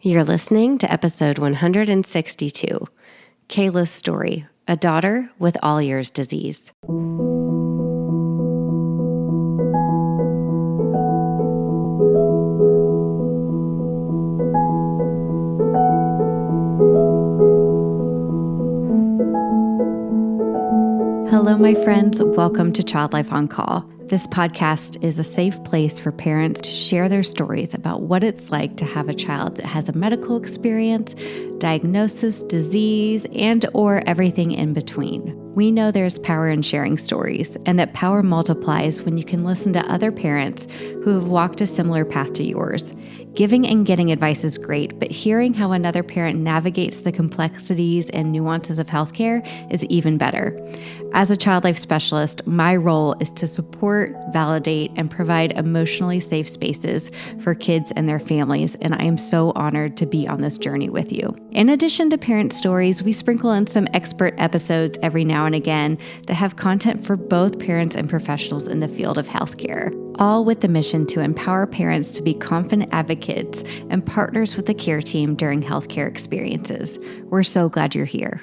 You're listening to episode 162, Kayla's Story, a daughter with Ollier's disease. Hello, my friends. Welcome to Child Life on Call. This podcast is a safe place for parents to share their stories about what it's like to have a child that has a medical experience, diagnosis, disease, and or everything in between. We know there's power in sharing stories, and that power multiplies when you can listen to other parents who have walked a similar path to yours. Giving and getting advice is great, but hearing how another parent navigates the complexities and nuances of healthcare is even better. As a child life specialist, my role is to support, validate, and provide emotionally safe spaces for kids and their families, and I am so honored to be on this journey with you. In addition to parent stories, we sprinkle in some expert episodes every now and again that have content for both parents and professionals in the field of healthcare, all with the mission to empower parents to be confident advocates and partners with the care team during healthcare experiences. We're so glad you're here.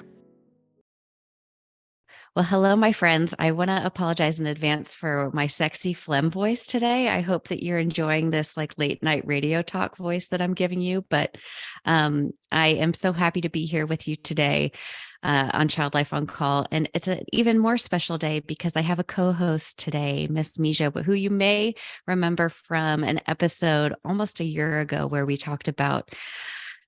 Well, hello, my friends. I want to apologize in advance for my sexy phlegm voice today. I hope that you're enjoying this like late night radio talk voice that I'm giving you, but I am so happy to be here with you today on Child Life on Call. And it's an even more special day because I have a co-host today, Miss Mijha, who you may remember from an episode almost a year ago where we talked about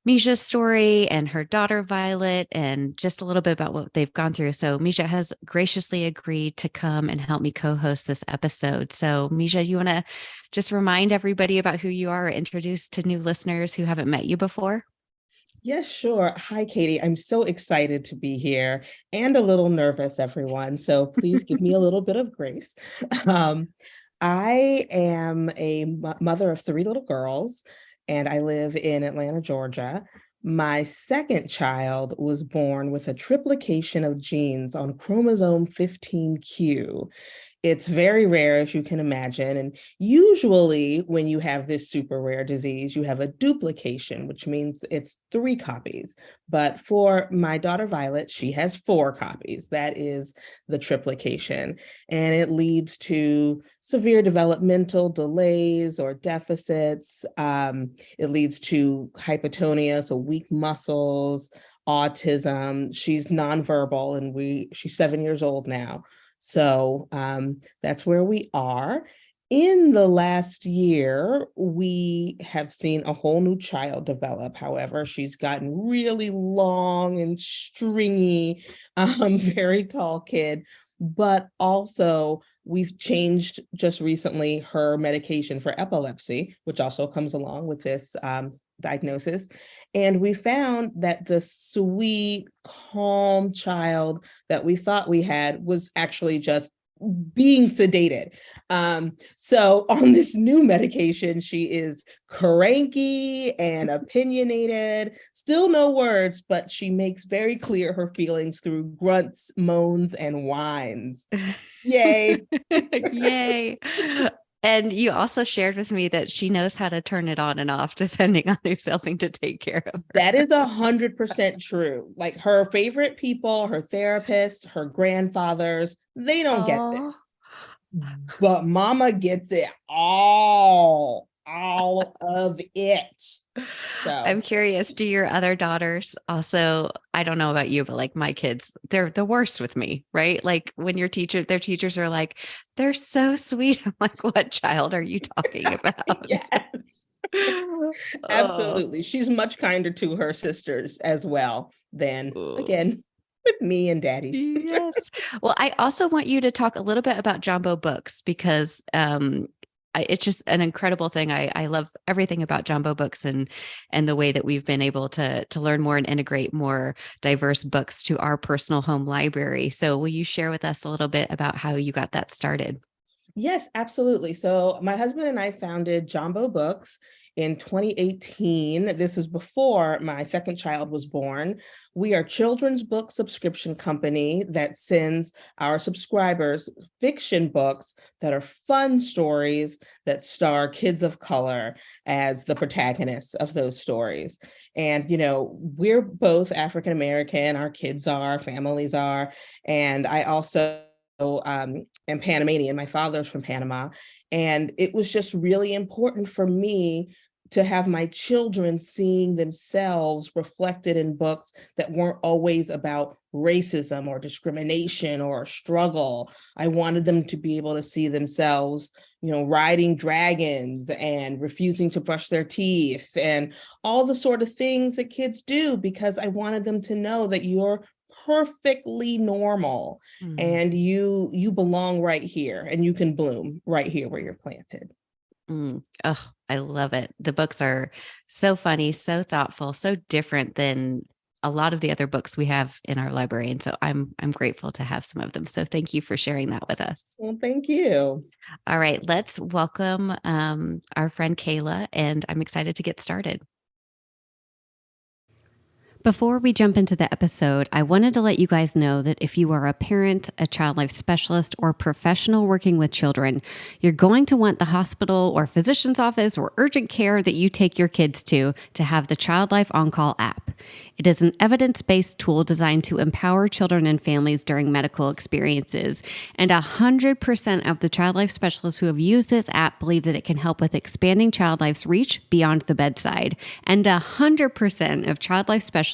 Mijha's story and her daughter, Violet, and just a little bit about what they've gone through. So Mijha has graciously agreed to come and help me co-host this episode. So Mijha, you want to just remind everybody about who you are, or introduce to new listeners who haven't met you before? Yes, sure. Hi, Katie. I'm so excited to be here and a little nervous, everyone. So please give me a little bit of grace. I am a mother of three little girls, and I live in Atlanta, Georgia. My second child was born with a triplication of genes on chromosome 15q. It's very rare, as you can imagine. And usually when you have this super rare disease, you have a duplication, which means it's 3 copies. But for my daughter, Violet, she has 4 copies. That is the triplication. And it leads to severe developmental delays or deficits. It leads to hypotonia, so weak muscles, autism. She's nonverbal, and she's 7 years old now. So that's where we are. In the last year, we have seen a whole new child develop. However, she's gotten really long and stringy, very tall kid. But also, we've changed just recently her medication for epilepsy, which also comes along with this diagnosis. And we found that the sweet, calm child that we thought we had was actually just being sedated. So on this new medication, she is cranky and opinionated, still no words, but she makes very clear her feelings through grunts, moans, and whines. Yay. Yay. And you also shared with me that she knows how to turn it on and off depending on who's helping to take care of her. That is 100% true. Like her favorite people, her therapist, her grandfathers, they don't get this. But mama gets it all of it. So I'm curious, do your other daughters also, I don't know about you, but like my kids, they're the worst with me, right? Like when their teachers are like, they're so sweet. I'm like, what child are you talking about? Yes. Absolutely. She's much kinder to her sisters as well than, again, with me and daddy. Yes. Well, I also want you to talk a little bit about Jambo Books because it's just an incredible thing. I love everything about Jambo Books and the way that we've been able to learn more and integrate more diverse books to our personal home library. So will you share with us a little bit about how you got that started? Yes, absolutely. So my husband and I founded Jambo Books in 2018. This is before my second child was born. We are a children's book subscription company that sends our subscribers fiction books that are fun stories that star kids of color as the protagonists of those stories. And, we're both African American, our kids are, families are, and I also am Panamanian. My father's from Panama. And it was just really important for me to have my children seeing themselves reflected in books that weren't always about racism or discrimination or struggle. I wanted them to be able to see themselves, riding dragons and refusing to brush their teeth and all the sort of things that kids do, because I wanted them to know that you're perfectly normal and you belong right here and you can bloom right here where you're planted. Oh, I love it. The books are so funny, so thoughtful, so different than a lot of the other books we have in our library. And so I'm grateful to have some of them. So thank you for sharing that with us. Well, thank you. All right, let's welcome our friend Kayla, and I'm excited to get started. Before we jump into the episode, I wanted to let you guys know that if you are a parent, a child life specialist, or professional working with children, you're going to want the hospital or physician's office or urgent care that you take your kids to have the Child Life On Call app. It is an evidence-based tool designed to empower children and families during medical experiences. And 100% of the child life specialists who have used this app believe that it can help with expanding child life's reach beyond the bedside. And 100% of child life specialists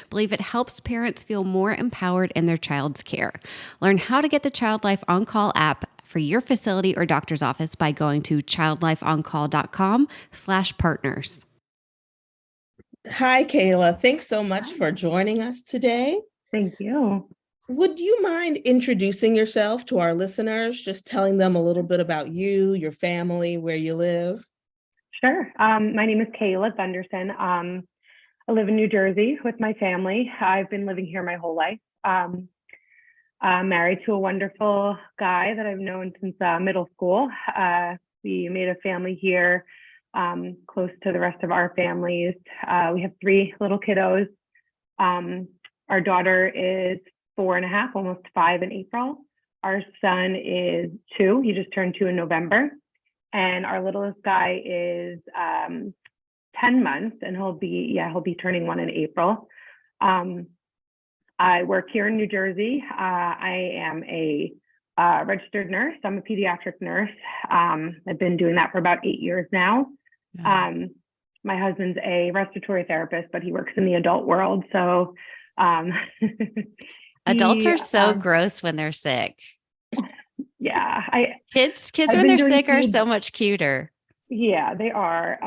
believe it helps parents feel more empowered in their child's care. Learn how to get the Child Life On Call app for your facility or doctor's office by going to childlifeoncall.com/partners. Hi, Kayla. Thanks so much for joining us today. Thank you. Would you mind introducing yourself to our listeners, just telling them a little bit about you, your family, where you live? Sure. My name is Kayla Gunderson. I live in New Jersey with my family. I've been living here my whole life. I'm married to a wonderful guy that I've known since middle school. We made a family here, close to the rest of our families. We have 3 little kiddos. Our daughter is 4.5, almost 5 in April. Our son is 2. He just turned 2 in November. And our littlest guy is 10 months, and he'll be turning 1 in April. I work here in New Jersey. I am a registered nurse. I'm a pediatric nurse. I've been doing that for about 8 years now. My husband's a respiratory therapist, but he works in the adult world. So adults are so gross when they're sick. Yeah. Kids when they're sick are so much cuter. Yeah, they are.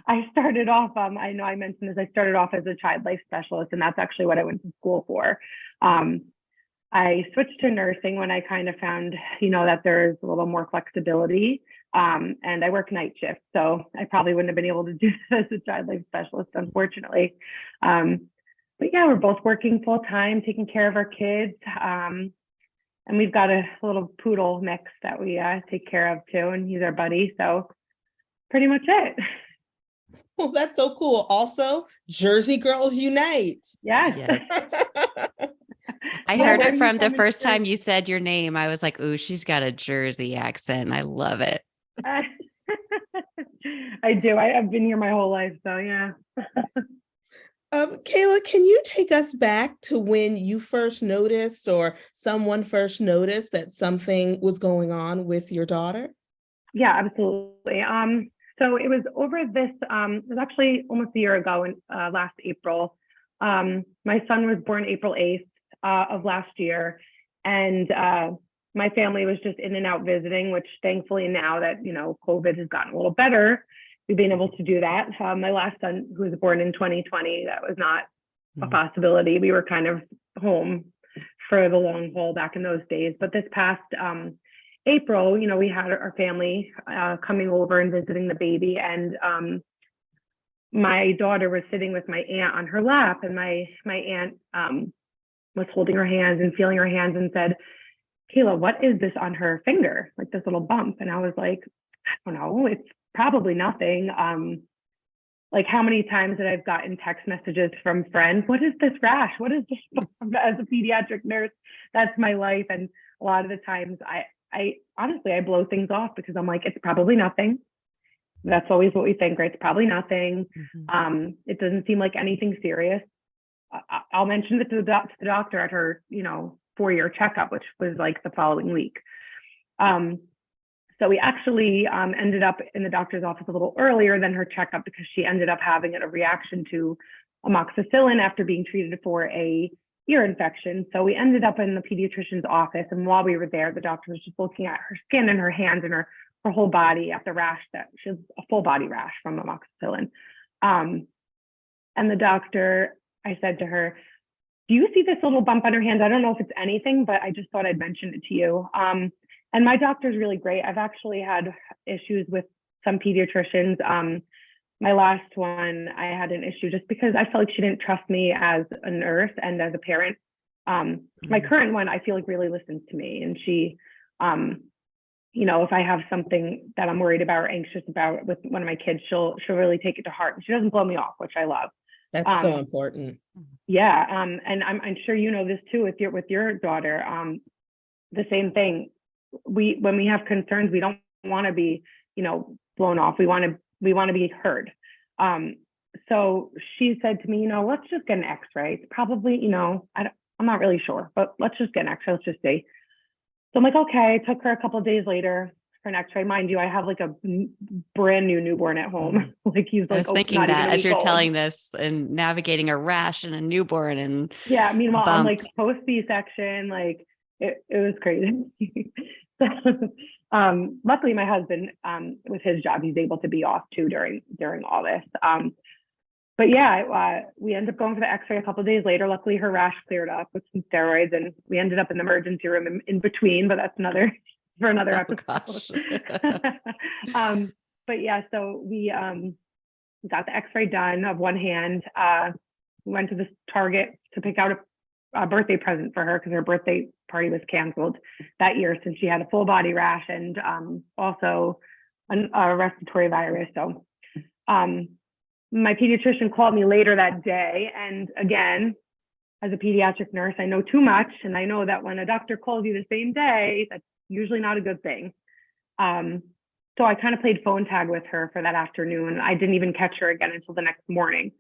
I started off, I know I mentioned this, I started off as a child life specialist, and that's actually what I went to school for. I switched to nursing when I kind of found, that there's a little more flexibility. And I work night shift, so I probably wouldn't have been able to do this as a child life specialist, unfortunately. But yeah, we're both working full time, taking care of our kids. And we've got a little poodle mix that we take care of too, and he's our buddy. So pretty much it. Well, that's so cool. Also, Jersey Girls Unite. Yes. I heard it from the first time you said your name. I was like, ooh, she's got a Jersey accent. And I love it. I do. I've been here my whole life. So yeah. Kayla, can you take us back to when you first noticed or someone first noticed that something was going on with your daughter? Yeah, absolutely. So it was over this, it was actually almost a year ago in last April. My son was born April 8th of last year. And my family was just in and out visiting, which thankfully now that, COVID has gotten a little better, we've been able to do that. My last son, who was born in 2020, that was not a possibility. We were kind of home for the long haul back in those days. But this past April, we had our family coming over and visiting the baby. And my daughter was sitting with my aunt on her lap, and my aunt was holding her hands and feeling her hands and said, Kayla, what is this on her finger? Like this little bump. And I was like, I don't know, it's probably nothing. Like how many times that I've gotten text messages from friends, what is this rash? What is this? As a pediatric nurse, that's my life. And a lot of the times I honestly, I blow things off because I'm like, it's probably nothing. That's always what we think, right? It's probably nothing. It doesn't seem like anything serious. I'll mention it to the doctor at her, 4-year checkup, which was like the following week. So we actually ended up in the doctor's office a little earlier than her checkup because she ended up having a reaction to amoxicillin after being treated for a ear infection. So we ended up in the pediatrician's office. And while we were there, the doctor was just looking at her skin and her hands and her whole body at the rash that she has a full body rash from amoxicillin. And the doctor, I said to her, do you see this little bump on her hand? I don't know if it's anything, but I just thought I'd mention it to you. And my doctor's really great. I've actually had issues with some pediatricians. My last one, I had an issue just because I felt like she didn't trust me as a nurse and as a parent. My current one, I feel like really listens to me. And she, if I have something that I'm worried about or anxious about with one of my kids, she'll really take it to heart. And she doesn't blow me off, which I love. That's so important. Yeah. And I'm sure you know this too with your daughter. The same thing. When we have concerns, we don't want to be, blown off. We want to be heard. So she said to me, let's just get an X-ray. It's probably, I'm not really sure, but let's just get an X-ray. Let's just see. So I'm like, okay. I took her a couple of days later for an X-ray. Mind you, I have like a brand new newborn at home. Like he's like, I was thinking that as you're telling this and navigating a rash and a newborn and yeah. Meanwhile, I'm like post C-section, like it was crazy. Luckily my husband, with his job, he's able to be off too during all this. But yeah, we ended up going for the X-ray a couple of days later. Luckily her rash cleared up with some steroids and we ended up in the emergency room in between, but that's for another episode. But yeah, so we got the X-ray done of one hand. We went to this Target to pick out a birthday present for her because her birthday party was canceled that year since she had a full body rash and also a respiratory virus. So my pediatrician called me later that day. And again, as a pediatric nurse, I know too much. And I know that when a doctor calls you the same day, that's usually not a good thing. So I kind of played phone tag with her for that afternoon. I didn't even catch her again until the next morning.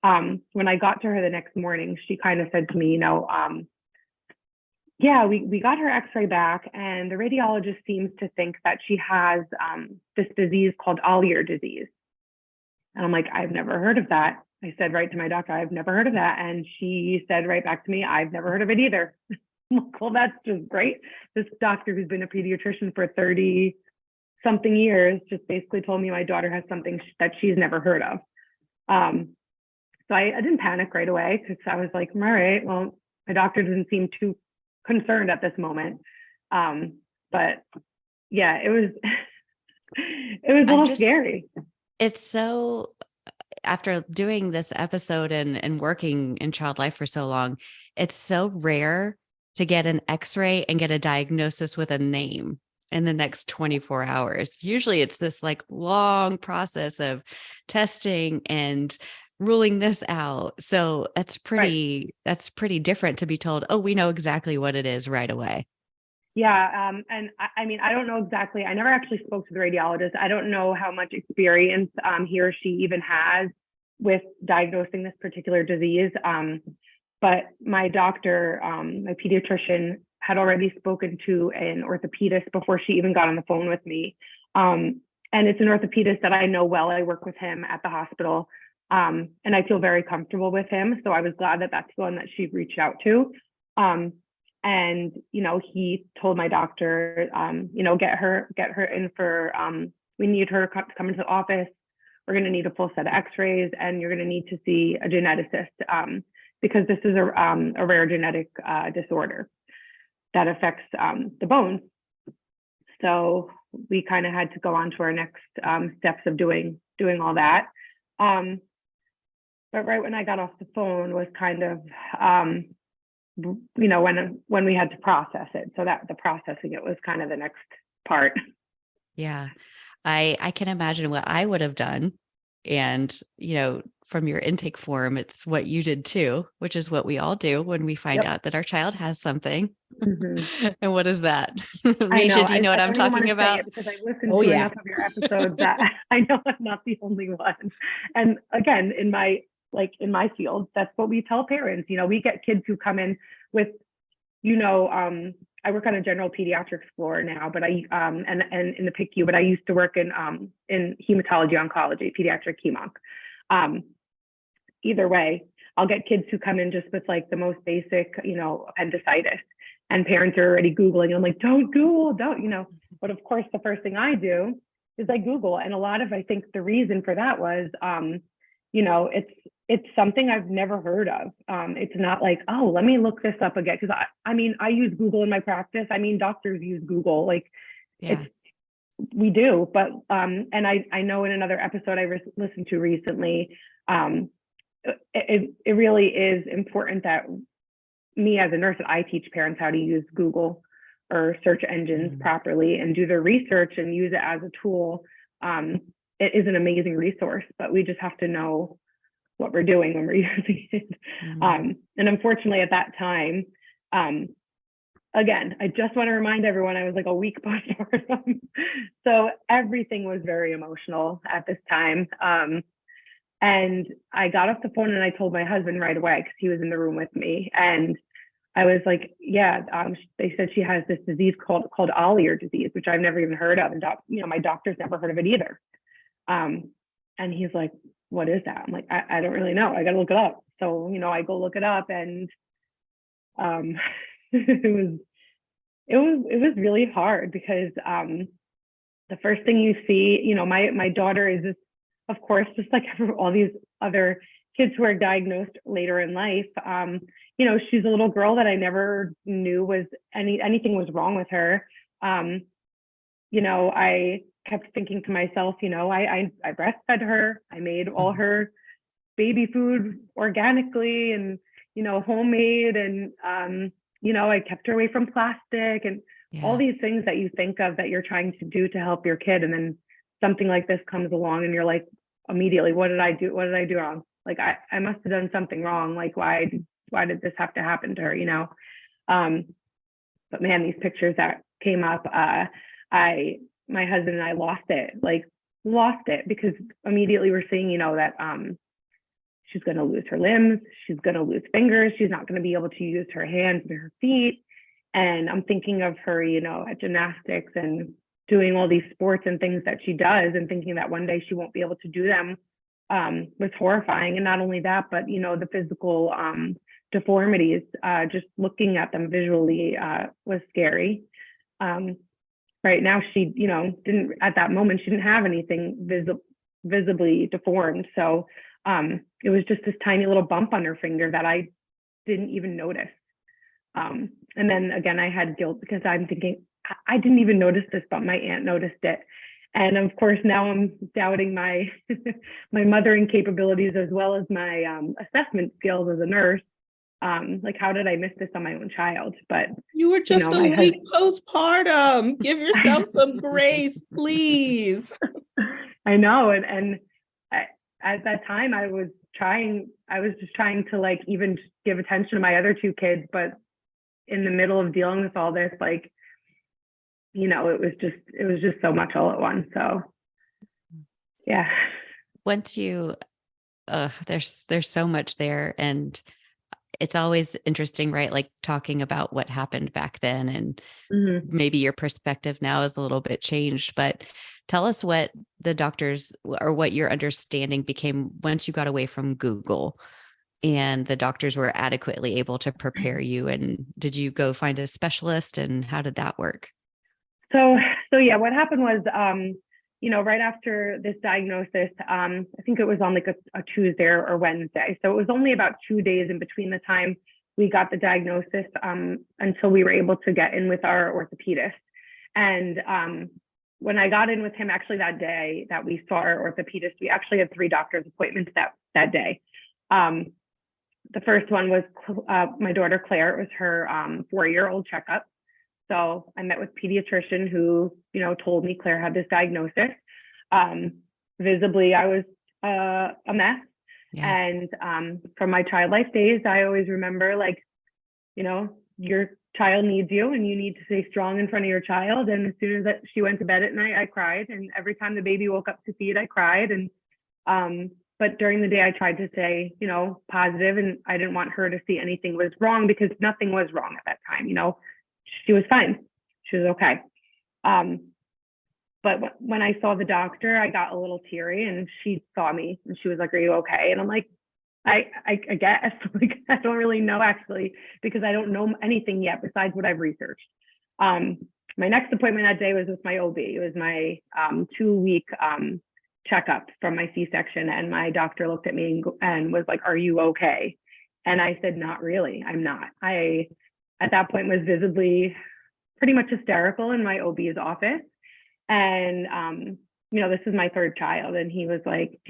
When I got to her the next morning, she kind of said to me, yeah, we got her X-ray back and the radiologist seems to think that she has this disease called Ollier disease. And I'm like, I've never heard of that. I said right to my doctor, I've never heard of that. And she said right back to me, I've never heard of it either. I'm like, well, that's just great. This doctor who's been a pediatrician for 30 something years just basically told me my daughter has something that she's never heard of. So I didn't panic right away because I was like, all right, well, my doctor doesn't seem too concerned at this moment. But yeah, it was a little scary. It's so, after doing this episode and working in child life for so long, it's so rare to get an X-ray and get a diagnosis with a name in the next 24 hours. Usually it's this like long process of testing and ruling this out. So that's pretty different to be told, oh, we know exactly what it is right away. Yeah. And I mean, I don't know exactly. I never actually spoke to the radiologist. I don't know how much experience he or she even has with diagnosing this particular disease. But my doctor, my pediatrician, had already spoken to an orthopedist before she even got on the phone with me. And it's an orthopedist that I know well. I work with him at the hospital. And I feel very comfortable with him. So I was glad that that's the one that she reached out to. And, he told my doctor, get her in for, we need her to come into the office. We're going to need a full set of X-rays and you're going to need to see a geneticist because this is a rare genetic disorder that affects the bones. So we kind of had to go on to our next steps of doing all that. But right when I got off the phone was kind of, when we had to process it. So that the processing it was kind of the next part. Yeah. I can imagine what I would have done. And, from your intake form, it's what you did too, which is what we all do when we find Yep. out that our child has something. Hmm. And what is that? I know. Misha, do you know I what I'm don't even want talking to say about? it because I've listened Oh to yeah. enough of your episodes that I know I'm not the only one. And again, in my field, that's what we tell parents. We get kids who come in with, I work on a general pediatrics floor now, but I and in the PICU, but I used to work in hematology oncology, pediatric hemonc. Either way, I'll get kids who come in just with like the most basic, appendicitis, and parents are already Googling. I'm like, don't Google, don't. But of course, the first thing I do is I Google. And a lot of, I think the reason for that was, it's something I've never heard of. It's not like, oh, let me look this up again. Cause I use Google in my practice. Doctors use Google, Yeah. we do, but, and I know in another episode I listened to recently, it really is important that me as a nurse, that I teach parents how to use Google or search engines properly and do their research and use it as a tool. It is an amazing resource, but we just have to know what we're doing when we're using it. And unfortunately at that time, again, I just want to remind everyone I was like a week postpartum. So everything was very emotional at this time. And I got off the phone and I told my husband right away because he was in the room with me. And I was like, yeah, they said she has this disease called Ollier disease, which I've never even heard of. And my doctor's never heard of it either. And he's like, what is that? I'm like, I don't really know. I got to look it up. So, I go look it up, and it was really hard because the first thing you see, my daughter is just, of course, just like all these other kids who are diagnosed later in life. She's a little girl that I never knew was anything was wrong with her. I kept thinking to myself, I breastfed her. I made all her baby food organically and, homemade. And, I kept her away from plastic and all these things that you think of that you're trying to do to help your kid. And then something like this comes along and you're like, immediately, what did I do? What did I do wrong? Like, I must have done something wrong. Like, why did this have to happen to her? But man, these pictures that came up, my husband and I lost it because immediately we're seeing, that she's going to lose her limbs. She's going to lose fingers. She's not going to be able to use her hands and her feet. And I'm thinking of her, at gymnastics and doing all these sports and things that she does, and thinking that one day she won't be able to do them was horrifying. And not only that, but, the physical deformities, just looking at them visually was scary. Right now, she, didn't, at that moment, she didn't have anything visibly deformed. So it was just this tiny little bump on her finger that I didn't even notice. And then again, I had guilt because I'm thinking, I didn't even notice this, but my aunt noticed it. And of course, now I'm doubting my my mothering capabilities as well as my assessment skills as a nurse. Like, how did I miss this on my own child? But you were just a week postpartum. Give yourself some grace, please. I know. And at that time, I was just trying to like even give attention to my other two kids. But in the middle of dealing with all this, like, it was just so much all at once. So yeah. Once you, there's so much there, and it's always interesting, right? Like talking about what happened back then, and maybe your perspective now is a little bit changed, but tell us what the doctors or what your understanding became once you got away from Google and the doctors were adequately able to prepare you. And did you go find a specialist, and how did that work? So yeah, what happened was, right after this diagnosis, I think it was on like a Tuesday or Wednesday. So it was only about 2 days in between the time we got the diagnosis until we were able to get in with our orthopedist. And when I got in with him, actually that day that we saw our orthopedist, we actually had 3 doctor's appointments that day. The first one was my daughter Claire. It was her 4-year-old checkup. So I met with a pediatrician who, told me Claire had this diagnosis. Visibly, I was a mess. Yeah. And from my child life days, I always remember, like, your child needs you and you need to stay strong in front of your child. And as soon as she went to bed at night, I cried. And every time the baby woke up to feed, I cried. And but during the day, I tried to stay, positive, and I didn't want her to see anything was wrong, because nothing was wrong at that time. She was fine. She was okay. But when I saw the doctor, I got a little teary, and she saw me and she was like, "Are you okay?" And I'm like, I guess, like, I don't really know, actually, because I don't know anything yet besides what I've researched. My next appointment that day was with my OB. It was my 2-week checkup from my C-section, and my doctor looked at me and was like, "Are you okay?" And I said, "Not really, I'm not." I, at that point, was visibly pretty much hysterical in my OB's office. And this is my third child, and he was like,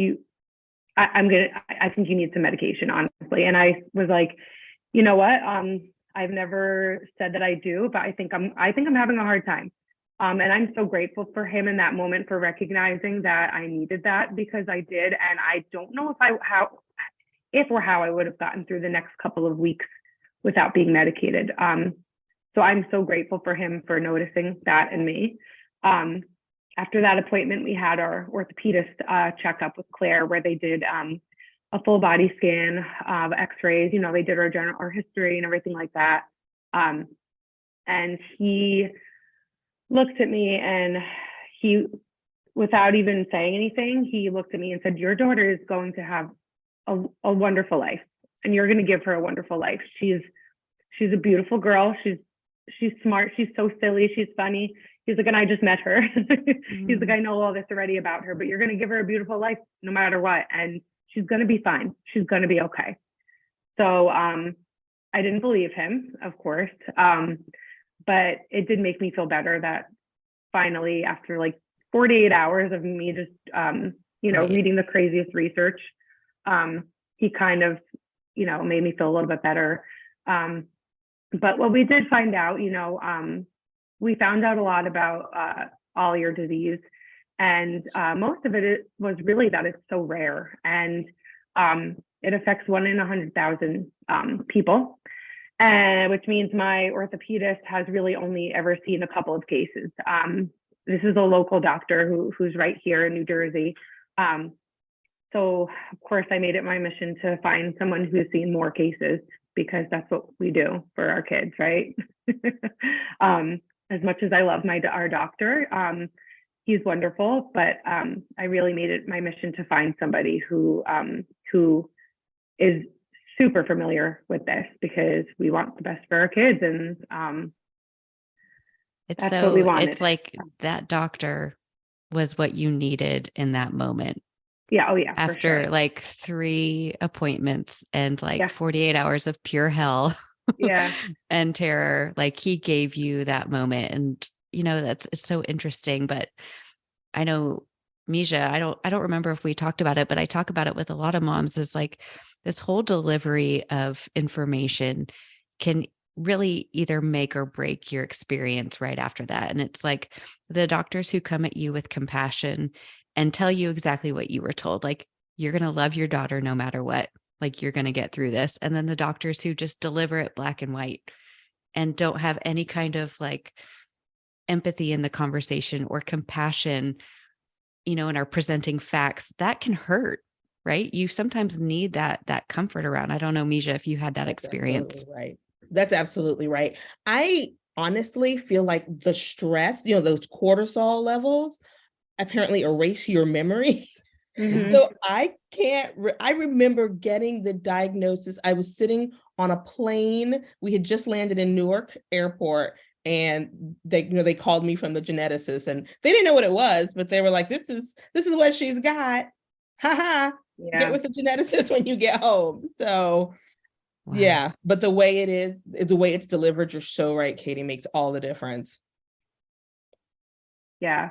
I think you need some medication, honestly. And I was like, you know what? I've never said that I do, but I think I'm having a hard time. And I'm so grateful for him in that moment for recognizing that I needed that, because I did. And I don't know if how I would have gotten through the next couple of weeks without being medicated. So I'm so grateful for him for noticing that in me. After that appointment, we had our orthopedist checkup with Claire, where they did a full body scan of x-rays. They did our history and everything like that. And he looked at me, and he, without even saying anything, he looked at me and said, "Your daughter is going to have a wonderful life, and you're going to give her a wonderful life. She's a beautiful girl. She's smart. She's so silly. She's funny." He's like, "And I just met her." He's like, "I know all this already about her, but you're going to give her a beautiful life no matter what. And she's going to be fine. She's going to be okay." So I didn't believe him, of course. But it did make me feel better that finally, after like 48 hours of me just, Right. reading the craziest research, he kind of, made me feel a little bit better. But what we did find out, we found out a lot about Ollier disease, and most of it was really that it's so rare, and it affects 1 in 100,000 people, which means my orthopedist has really only ever seen a couple of cases. This is a local doctor who's right here in New Jersey. So of course I made it my mission to find someone who's seen more cases, because that's what we do for our kids, right? As much as I love our doctor, he's wonderful, but I really made it my mission to find somebody who is super familiar with this, because we want the best for our kids, and that's what we wanted. It's like that doctor was what you needed in that moment. Yeah. Oh yeah. After sure. like 3 appointments and like 48 hours of pure hell. Yeah. And terror, like he gave you that moment. And it's so interesting. But I know, Mijha, I don't remember if we talked about it, but I talk about it with a lot of moms, is like this whole delivery of information can really either make or break your experience right after that. And it's like the doctors who come at you with compassion and tell you exactly what you were told, like, you're going to love your daughter no matter what, like you're going to get through this. And then the doctors who just deliver it black and white and don't have any kind of like empathy in the conversation or compassion, and are presenting facts, that can hurt, right? You sometimes need that comfort around. I don't know, Mijha, if you had that experience. Absolutely right. That's absolutely right. I honestly feel like the stress, those cortisol levels apparently erase your memory. Mm-hmm. So I remember getting the diagnosis. I was sitting on a plane. We had just landed in Newark Airport, and they called me from the geneticist, and they didn't know what it was, but they were like, this is what she's got. Ha ha. Yeah. Get with the geneticist when you get home. So Wow. yeah, but the way it's delivered, you're so right, Katie, makes all the difference. Yeah.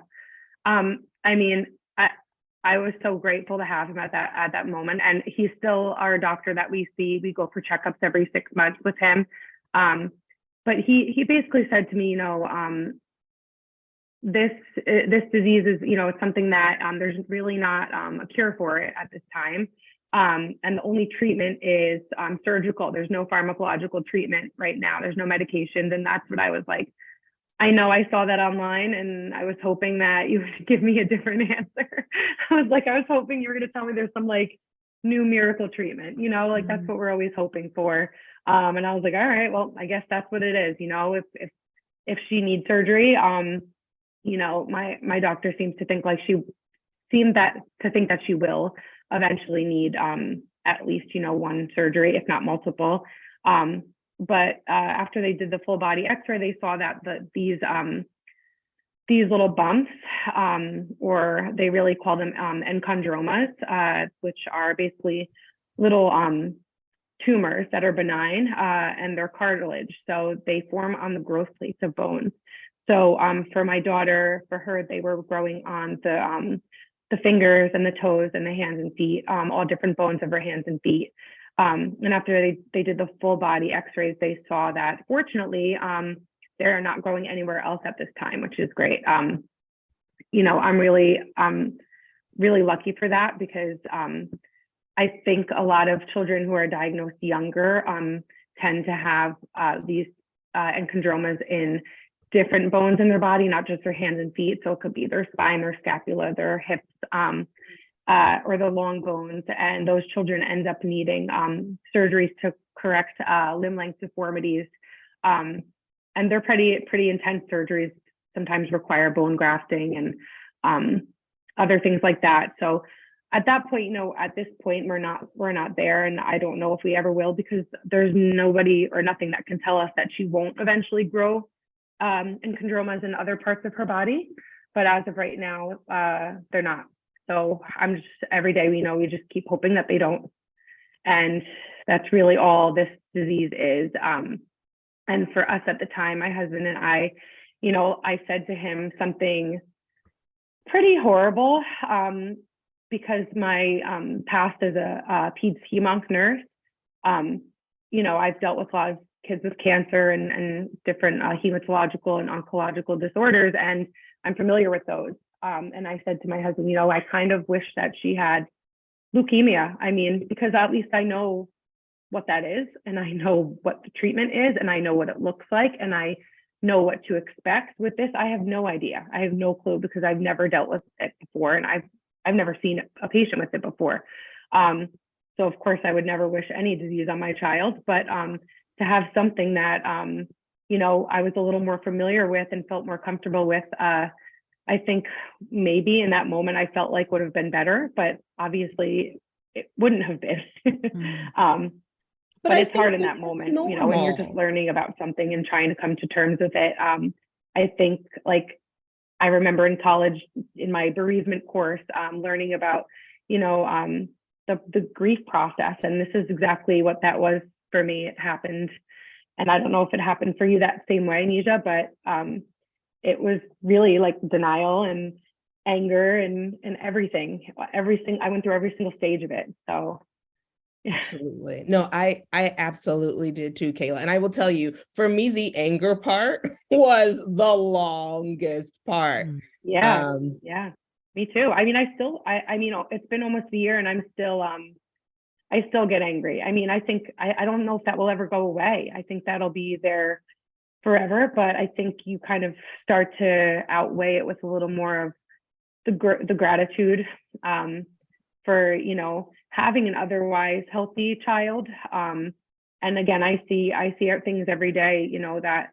I mean, I was so grateful to have him at that moment, and he's still our doctor that we see. We go for checkups every 6 months with him. But he basically said to me, this disease is, it's something that there's really not a cure for it at this time. And the only treatment is surgical. There's no pharmacological treatment right now. There's no medications. And that's what I was like, I know I saw that online and I was hoping that you would give me a different answer. I was hoping you were going to tell me there's some like new miracle treatment, like that's what we're always hoping for. And I was like, all right, well, I guess that's what it is. If she needs surgery, my doctor seems to think like she will eventually need at least, one surgery, if not multiple. But after they did the full body X-ray, they saw that these little bumps, or they really call them endchondromas, which are basically little tumors that are benign, and they're cartilage. So they form on the growth plates of bones. So for my daughter, for her, they were growing on the fingers and the toes and the hands and feet, all different bones of her hands and feet. And after they did the full body X-rays, they saw that fortunately, they're not growing anywhere else at this time, which is great. I'm really lucky for that, because I think a lot of children who are diagnosed younger tend to have these endchondromas in different bones in their body, not just their hands and feet. So it could be their spine, their scapula, their hips, or the long bones. And those children end up needing surgeries to correct limb length deformities. And they're pretty intense surgeries, sometimes require bone grafting and other things like that. So at that point, at this point, we're not there. And I don't know if we ever will, because there's nobody or nothing that can tell us that she won't eventually grow endchondromas in other parts of her body. But as of right now, they're not. So I'm just, every day we just keep hoping that they don't. And that's really all this disease is. And for us at the time, my husband and I said to him something pretty horrible, because my past as a peds hemonc nurse, I've dealt with a lot of kids with cancer and different hematological and oncological disorders, and I'm familiar with those. And I said to my husband, I kind of wish that she had leukemia. I mean, because at least I know what that is, and I know what the treatment is, and I know what it looks like, and I know what to expect. With this, I have no idea. I have no clue, because I've never dealt with it before, and I've never seen a patient with it before. So of course I would never wish any disease on my child, but to have something that I was a little more familiar with and felt more comfortable with, I think maybe in that moment I felt like would have been better, but obviously it wouldn't have been. But it's hard in that moment, when you're just learning about something and trying to come to terms with it. I think, like, I remember in college, in my bereavement course, learning about, the grief process. And this is exactly what that was for me. It happened. And I don't know if it happened for you that same way, Mijha, but it was really like denial and anger and everything. I went through every single stage of it. So. Absolutely. No, I absolutely did too, Kayla. And I will tell you, for me, the anger part was the longest part. Yeah. Me too. I mean, it's been almost a year and I'm still, I still get angry. I mean, I think, I don't know if that will ever go away. I think that'll be there forever, but I think you kind of start to outweigh it with a little more of the gratitude, for, having an otherwise healthy child. And again, I see things every day, that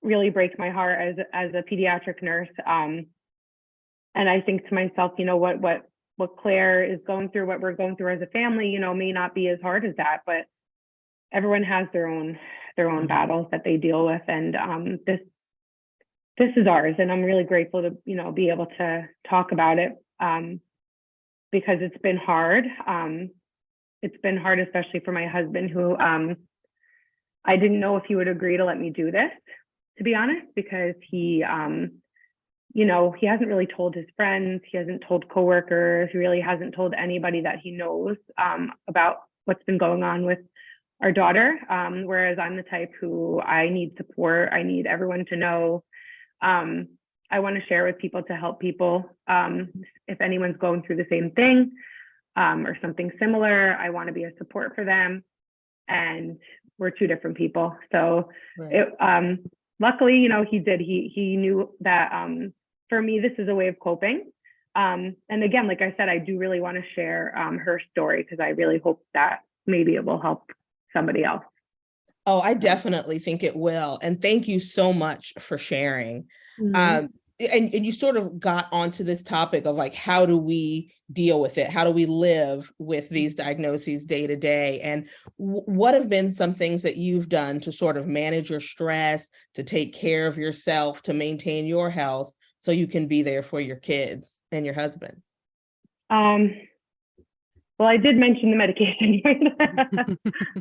really break my heart as a pediatric nurse. And I think to myself, what Claire is going through, what we're going through as a family, may not be as hard as that, but everyone has their own battles that they deal with. And this is ours. And I'm really grateful to, be able to talk about it. Because it's been hard. It's been hard, especially for my husband, who I didn't know if he would agree to let me do this, to be honest, because he hasn't really told his friends, he hasn't told coworkers, he really hasn't told anybody that he knows about what's been going on with our daughter. Whereas I'm the type who, I need support, I need everyone to know. I want to share with people to help people. If anyone's going through the same thing or something similar, I want to be a support for them. And we're two different people. So luckily, he knew that for me, this is a way of coping. And again, like I said, I do really want to share her story because I really hope that maybe it will help somebody else. Oh, I definitely think it will. And thank you so much for sharing. And you sort of got onto this topic of like, how do we deal with it? How do we live with these diagnoses day to day? And what have been some things that you've done to sort of manage your stress, to take care of yourself, to maintain your health so you can be there for your kids and your husband? Well, I did mention the medication.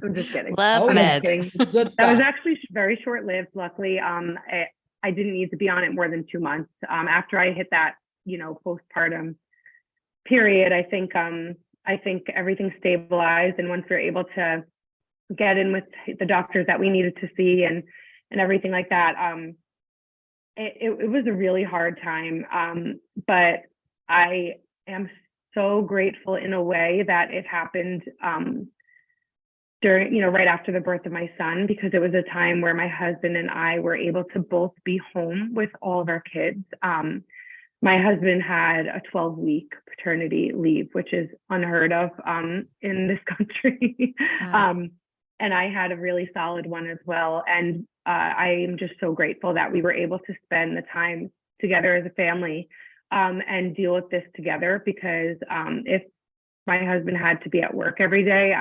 I'm just kidding. Love meds. Good stuff. That was actually very short-lived. Luckily, I didn't need to be on it more than 2 months. After I hit that, postpartum period, I think everything stabilized. And once we were able to get in with the doctors that we needed to see and everything like that, it was a really hard time. But I am so grateful in a way that it happened during, right after the birth of my son, because it was a time where my husband and I were able to both be home with all of our kids. My husband had a 12-week paternity leave, which is unheard of in this country. Wow. And I had a really solid one as well. And I am just so grateful that we were able to spend the time together as a family and deal with this together, because if my husband had to be at work every day,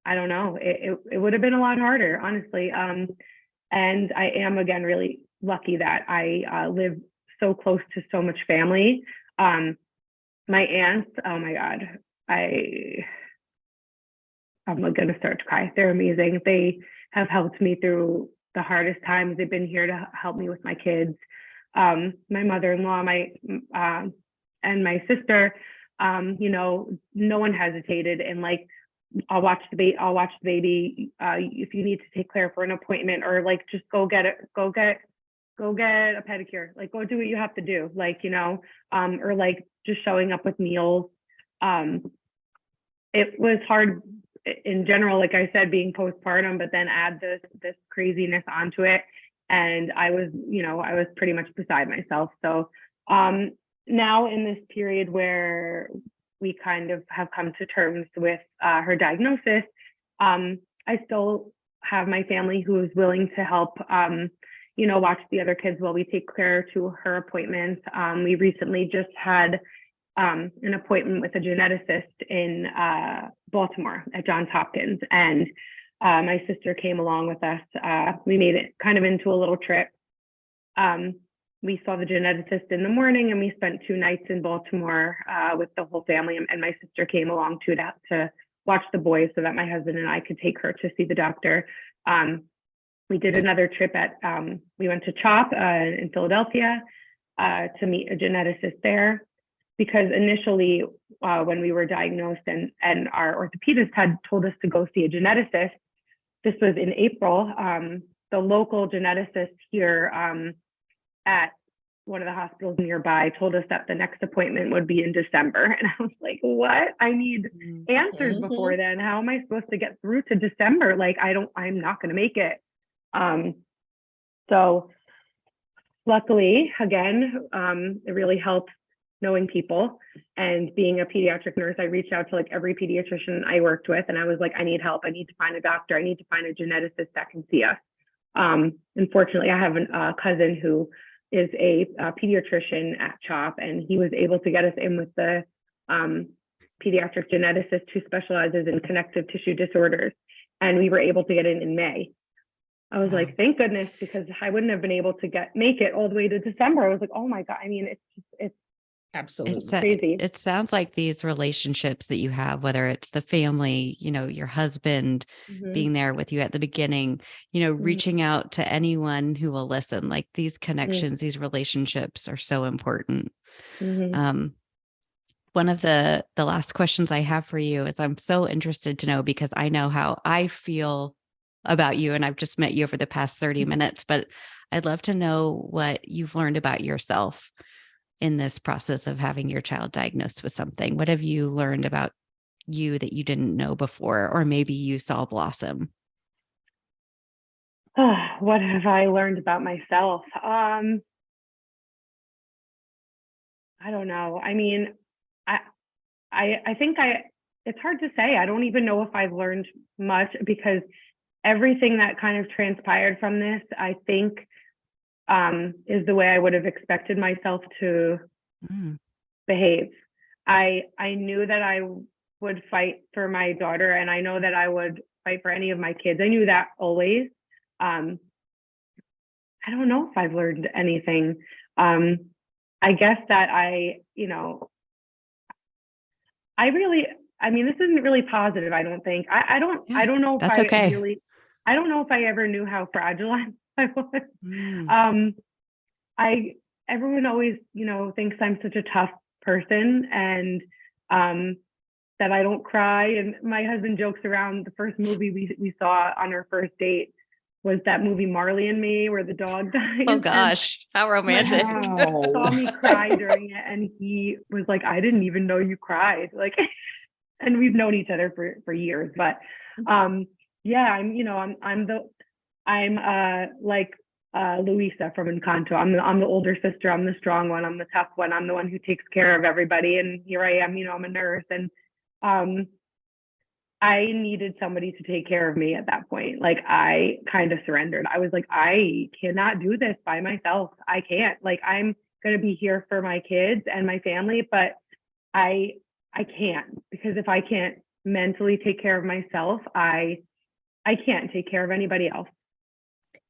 I don't know, it would have been a lot harder, honestly. And I am, again, really lucky that I live so close to so much family. My aunts, oh my God, I'm going to start to cry. They're amazing. They have helped me through the hardest times. They've been here to help me with my kids. My mother-in-law, and my sister, no one hesitated. And like, I'll watch the baby. If you need to take Claire for an appointment, or like, just go get a pedicure, like go do what you have to do. Like, or like just showing up with meals. It was hard in general, like I said, being postpartum, but then add this craziness onto it. And I was pretty much beside myself. So now in this period where we kind of have come to terms with her diagnosis, I still have my family who is willing to help, watch the other kids while we take Claire to her appointments. We recently just had an appointment with a geneticist in Baltimore at Johns Hopkins. And my sister came along with us. We made it kind of into a little trip. We saw the geneticist in the morning, and we spent 2 nights in Baltimore with the whole family. And my sister came along to watch the boys so that my husband and I could take her to see the doctor. We did another trip we went to CHOP in Philadelphia to meet a geneticist there, because initially when we were diagnosed and our orthopedist had told us to go see a geneticist, this was in April, the local geneticist here at one of the hospitals nearby told us that the next appointment would be in December. And I was like, what? I need answers before then. How am I supposed to get through to December? Like, I'm not going to make it. So luckily, again, it really helps knowing people and being a pediatric nurse. I reached out to like every pediatrician I worked with, and I was like, I need help. I need to find a doctor. I need to find a geneticist that can see us. Unfortunately, I have a cousin who is a pediatrician at CHOP, and he was able to get us in with the pediatric geneticist who specializes in connective tissue disorders. And we were able to get in May. I was like, thank goodness, because I wouldn't have been able to make it all the way to December. I was like, oh my God. I mean, it's absolutely crazy. It sounds like these relationships that you have, whether it's the family, your husband being there with you at the beginning, reaching out to anyone who will listen, like these connections, these relationships are so important. One of the last questions I have for you is, I'm so interested to know, because I know how I feel about you, and I've just met you over the past 30 minutes, but I'd love to know what you've learned about yourself in this process of having your child diagnosed with something. What have you learned about you that you didn't know before, or maybe you saw blossom? What have I learned about myself? I don't know. I mean, I, I think it's hard to say. I don't even know if I've learned much, because everything that kind of transpired from this, I think, is the way I would have expected myself to behave. I knew that I would fight for my daughter, and I know that I would fight for any of my kids. I knew that always. I don't know if I've learned anything. I guess that I mean, this isn't really positive, I don't think. I don't know if That's okay. I don't know if I ever knew how fragile I was. Everyone always, thinks I'm such a tough person, and that I don't cry. And my husband jokes around, the first movie we saw on our first date was that movie Marley and Me, where the dog dies. Oh gosh, how romantic. Wow. Saw me cry during it, and he was like, I didn't even know you cried. Like, and we've known each other for years. But yeah, I'm like Luisa from Encanto. I'm the older sister. I'm the strong one. I'm the tough one. I'm the one who takes care of everybody. And here I am, I'm a nurse. And I needed somebody to take care of me at that point. Like, I kind of surrendered. I was like, I cannot do this by myself. I can't. Like, I'm going to be here for my kids and my family, but I can't, because if I can't mentally take care of myself, I can't take care of anybody else.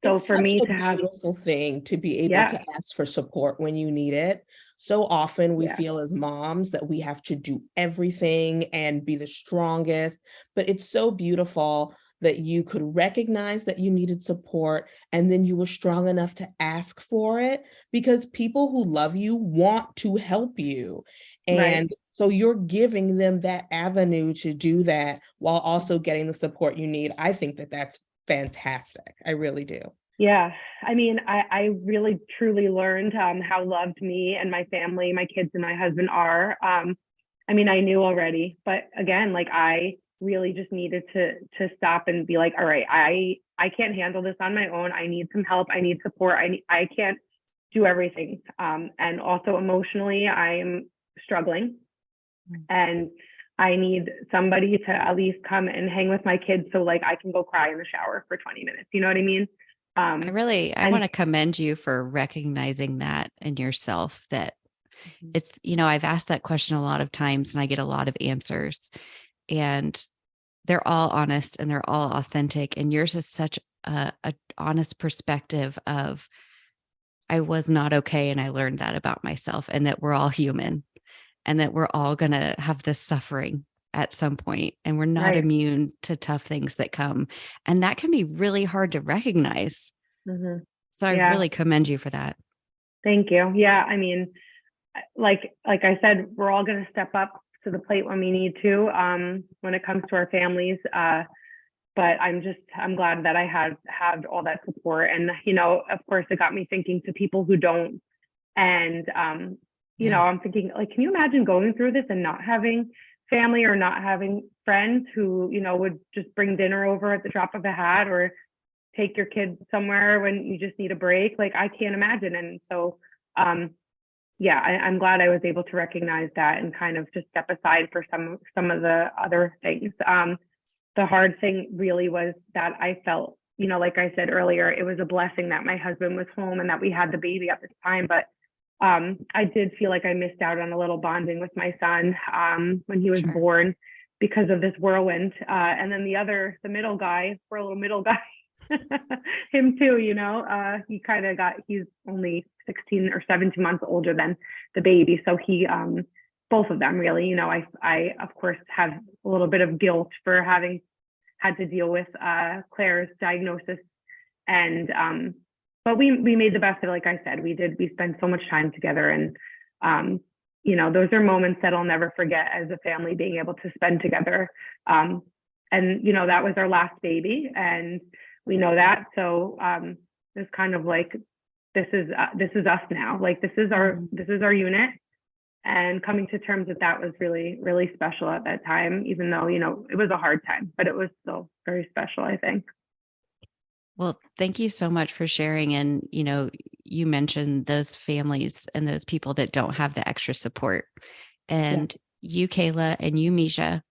So It's for such me a to have beautiful thing to be able to ask for support when you need it. So often we feel as moms that we have to do everything and be the strongest, but it's so beautiful that you could recognize that you needed support, and then you were strong enough to ask for it, because people who love you want to help you. And so you're giving them that avenue to do that while also getting the support you need. I think that that's fantastic. I really do. Yeah. I mean, I really truly learned how loved me and my family, my kids and my husband are. I mean, I knew already, but again, like, I really just needed to stop and be like, all right, I can't handle this on my own. I need some help. I need support. I can't do everything. And also emotionally, I'm struggling, and I need somebody to at least come and hang with my kids, so like I can go cry in the shower for 20 minutes. You know what I mean? I want to commend you for recognizing that in yourself, that it's, I've asked that question a lot of times and I get a lot of answers, and they're all honest and they're all authentic. And yours is such a honest perspective of, I was not okay. And I learned that about myself, and that we're all human, and that we're all going to have this suffering at some point, and we're not immune to tough things that come. And that can be really hard to recognize. So I really commend you for that. Thank you. Yeah. I mean, like I said, we're all going to step up to the plate when we need to, when it comes to our families. But I'm glad that I had all that support. And, of course, it got me thinking to people who don't. And, I'm thinking, like, can you imagine going through this and not having family or not having friends who, would just bring dinner over at the drop of a hat, or take your kids somewhere when you just need a break? Like, I can't imagine. And so, I'm glad I was able to recognize that and kind of just step aside for some of the other things. The hard thing really was that I felt, like I said earlier, it was a blessing that my husband was home and that we had the baby at the time. But I did feel like I missed out on a little bonding with my son when he was born, because of this whirlwind. And then the middle guy, poor little middle guy, him too, he's only 16 or 17 months older than the baby. So he, both of them really, I of course have a little bit of guilt for having had to deal with Claire's diagnosis. And but we made the best of it. Like I said, we spent so much time together, and those are moments that I'll never forget as a family, being able to spend together. And that was our last baby, and we know that. So it's kind of like this is us now. Like this is our unit. And coming to terms with that was really, really special at that time, even though, it was a hard time, but it was still very special, I think. Well, thank you so much for sharing. And, you mentioned those families and those people that don't have the extra support. And you, Kayla, and you, Mijha,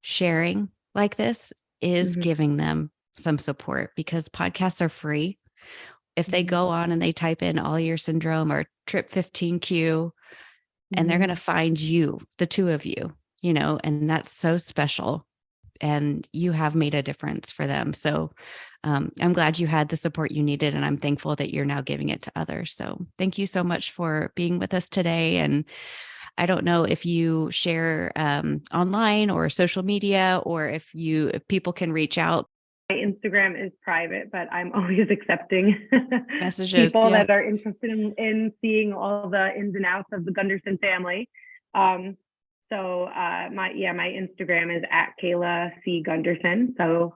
sharing like this is giving them some support, because podcasts are free. If they go on and they type in Ollier syndrome or Trip 15Q, and they're going to find you, the two of you, and that's so special. And you have made a difference for them. So I'm glad you had the support you needed, and I'm thankful that you're now giving it to others. So thank you so much for being with us today. And I don't know if you share online or social media, or if people can reach out. My Instagram is private, but I'm always accepting messages, people that are interested in seeing all the ins and outs of the Gunderson family. So my Instagram is at Kayla C. Gunderson. So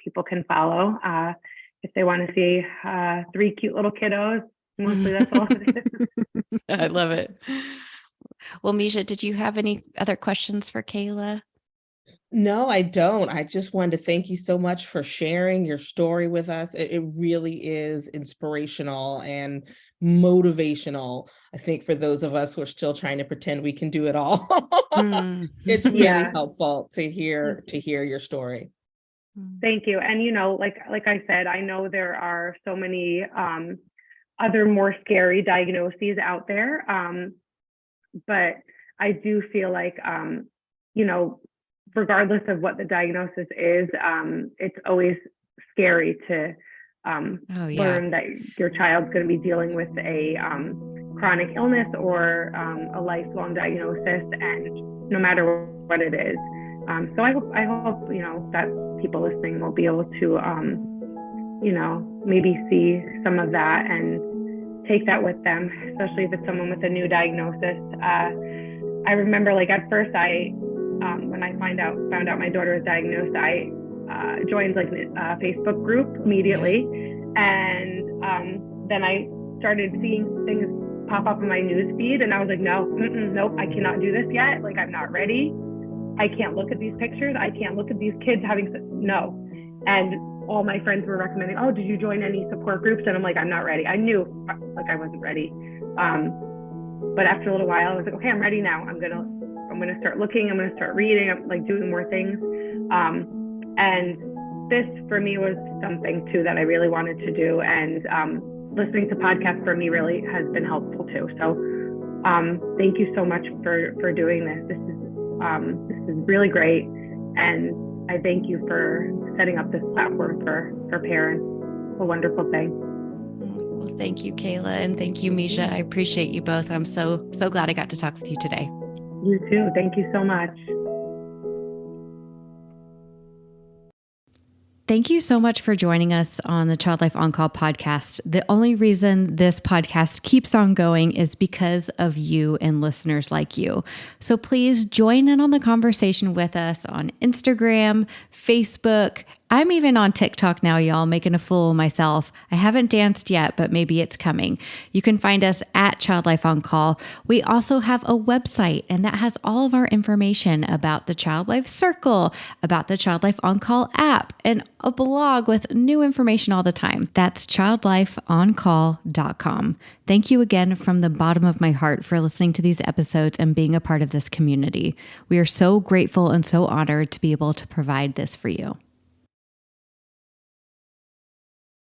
people can follow if they want to see 3 cute little kiddos. Mostly that's all it is. I love it. Well, Mijha, did you have any other questions for Kayla? No, I don't. I just wanted to thank you so much for sharing your story with us. It really is inspirational and motivational, I think, for those of us who are still trying to pretend we can do it all. It's really helpful to hear your story. Thank you. And like I said, I know there are so many other more scary diagnoses out there, but I do feel like regardless of what the diagnosis is, it's always scary to learn that your child's going to be dealing with a chronic illness or a lifelong diagnosis, and no matter what it is. So I hope that people listening will be able to maybe see some of that and take that with them, especially if it's someone with a new diagnosis. I remember, at first, when I found out my daughter was diagnosed, I joined a Facebook group immediately, and then I started seeing things pop up in my news feed, and I was like, nope, I cannot do this yet. I'm not ready. I can't look at these pictures. I can't look at these kids no. And all my friends were recommending, oh, did you join any support groups? And I'm like, I'm not ready. I knew I wasn't ready. But after a little while, I was like, okay, I'm ready now. I'm gonna start looking. I'm gonna start reading. I'm doing more things. And this for me was something too that I really wanted to do. And listening to podcasts for me really has been helpful too. So thank you so much for doing this. This is really great. And I thank you for setting up this platform for parents. It's a wonderful thing. Well, thank you, Kayla, and thank you, Mijha. I appreciate you both. I'm so glad I got to talk with you today. You too. Thank you so much. Thank you so much for joining us on the Child Life On Call podcast. The only reason this podcast keeps on going is because of you and listeners like you. So please join in on the conversation with us on Instagram, Facebook. I'm even on TikTok now, y'all, making a fool of myself. I haven't danced yet, but maybe it's coming. You can find us at Child Life On Call. We also have a website, and that has all of our information about the Child Life Circle, about the Child Life On Call app, and a blog with new information all the time. That's childlifeoncall.com. Thank you again from the bottom of my heart for listening to these episodes and being a part of this community. We are so grateful and so honored to be able to provide this for you.